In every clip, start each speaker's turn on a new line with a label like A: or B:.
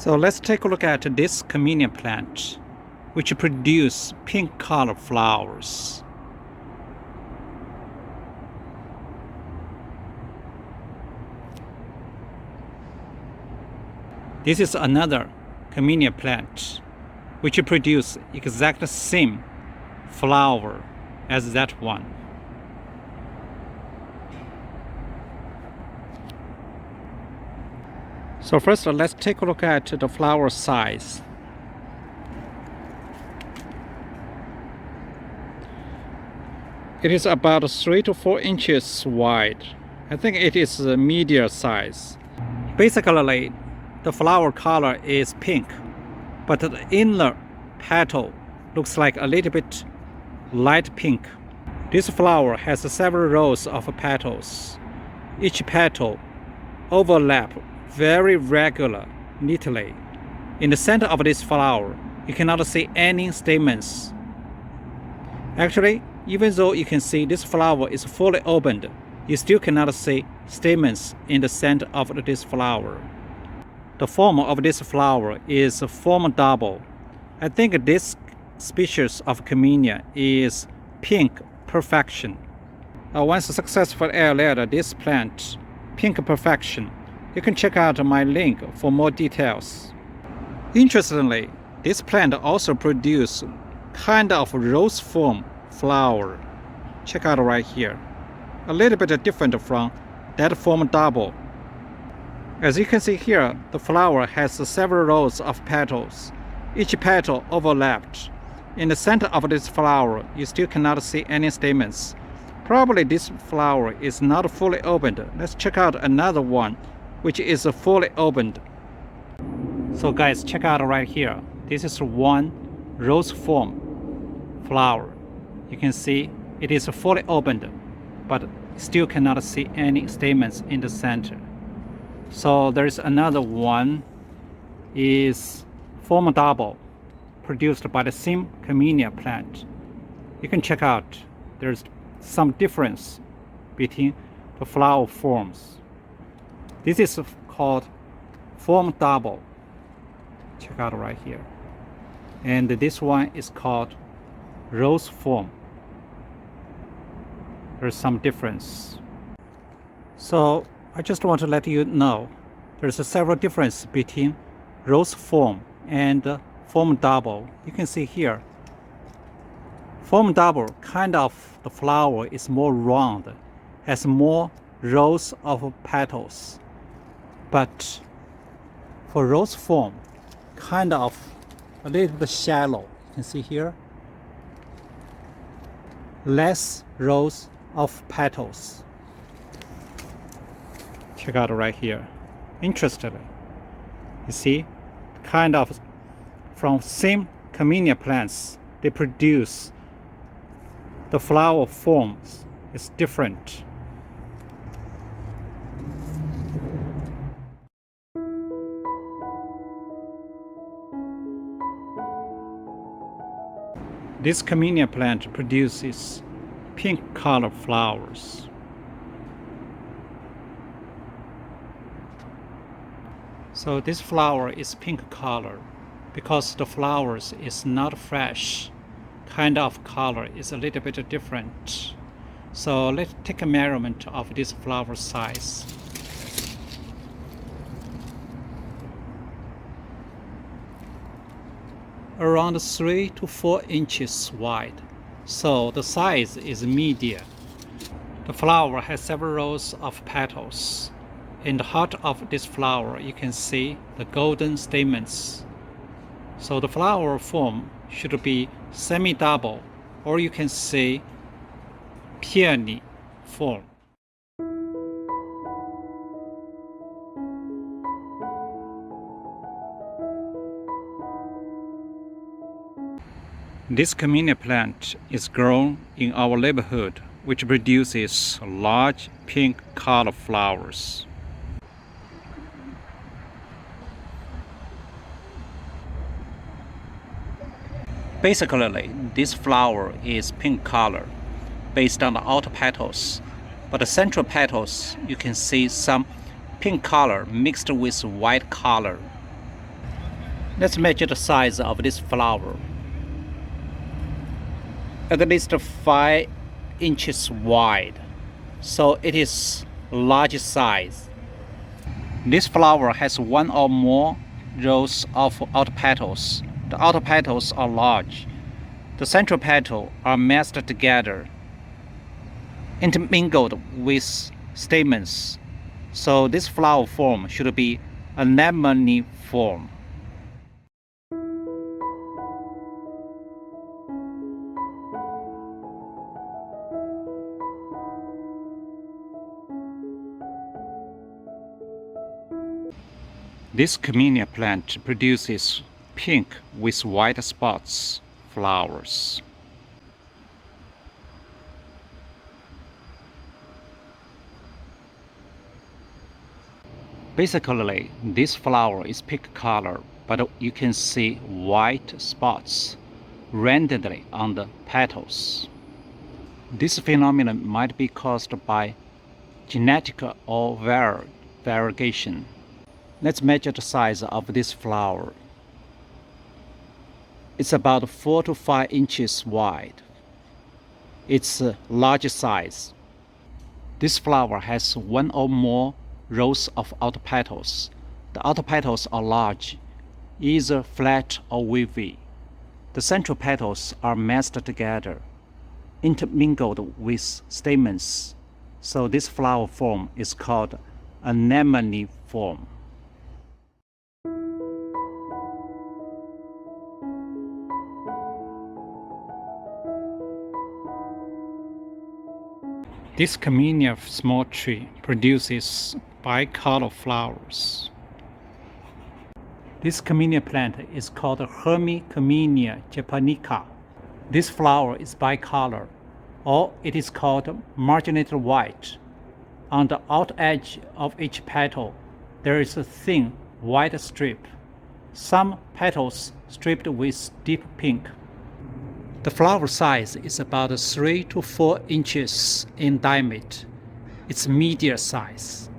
A: So let's take a look at this camellia plant, which produce pink color flowers. This is another camellia plant, which produce exact same flower as that one. So first, let's take a look at the flower size. It is about 3 to 4 inches wide. I think it is a medium size. Basically, the flower color is pink, but the inner petal looks like a little bit light pink. This flower has several rows of petals. Each petal overlap very regular, neatly. In the center of this flower, you cannot see any stamens. Actually, even though you can see this flower is fully opened, you still cannot see stamens in the center of this flower. The form of this flower is form double. I think this species of camellia is pink perfection. Once successfully added this plant, pink perfection, you can check out my link for more details. Interestingly, this plant also produces kind of rose form flower. Check out right here. A little bit different from that form double. As you can see here, the flower has several rows of petals. Each petal overlapped. In the center of this flower, you still cannot see any stamens. Probably this flower is not fully opened. Let's check out another one, which is fully opened. So guys, check out right here. This is one rose form flower. You can see it is fully opened, but still cannot see any stamens in the center. So there is another one, is form double, produced by the same camellia plant. You can check out, there's some difference between the flower forms. This is called form double. Check out right here. And this one is called rose form. There's some difference. So I just want to let you know there's several differences between rose form and form double. You can see here, form double kind of the flower is more round, has more rows of petals. But for rose form, kind of a little bit shallow. You can see here, less rows of petals. Check out right here. Interestingly, you see, kind of from same camellia plants, they produce the flower forms is different. This camellia plant produces pink color flowers. So this flower is pink color because the flowers is not fresh. Kind of color is a little bit different. So let's take a measurement of this flower size. Around 3 to 4 inches wide, so the size is medium. The flower has several rows of petals. In the heart of this flower, you can see the golden stamens. So the flower form should be semi-double, or you can say peony form. This camellia plant is grown in our neighborhood, which produces large pink color flowers. Basically, this flower is pink color based on the outer petals, but the central petals you can see some pink color mixed with white color. Let's measure the size of this flower. At least 5 inches wide, so it is large size. This flower has one or more rows of outer petals. The outer petals are large. The central petals are massed together, intermingled with stamens. So this flower form should be anemone form. This camellia plant produces pink with white spots flowers. Basically, this flower is pink color, but you can see white spots randomly on the petals. This phenomenon might be caused by genetic or viral variegation. Let's measure the size of this flower. It's about 4 to 5 inches wide. It's a large size. This flower has one or more rows of outer petals. The outer petals are large, either flat or wavy. The central petals are massed together, intermingled with stamens. So this flower form is called anemone form. This Camellia small tree produces bicolor flowers. This camellia plant is called Camellia japonica. This flower is bicolor, or it is called marginated white. On the outer edge of each petal, there is a thin white strip. Some petals striped with deep pink. The flower size is about 3 to 4 inches in diameter. It's medium size.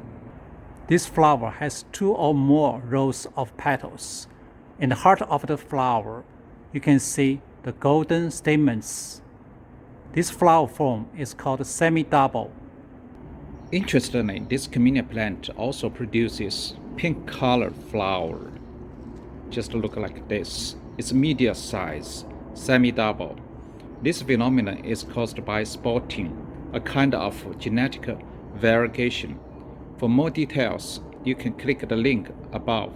A: This flower has 2 or more rows of petals. In the heart of the flower, you can see the golden stamens. This flower form is called semi-double. Interestingly, this camellia plant also produces pink colored flower. Just look like this. It's medium size, semi-double. This phenomenon is caused by spotting, a kind of genetic variegation. For more details, you can click the link above.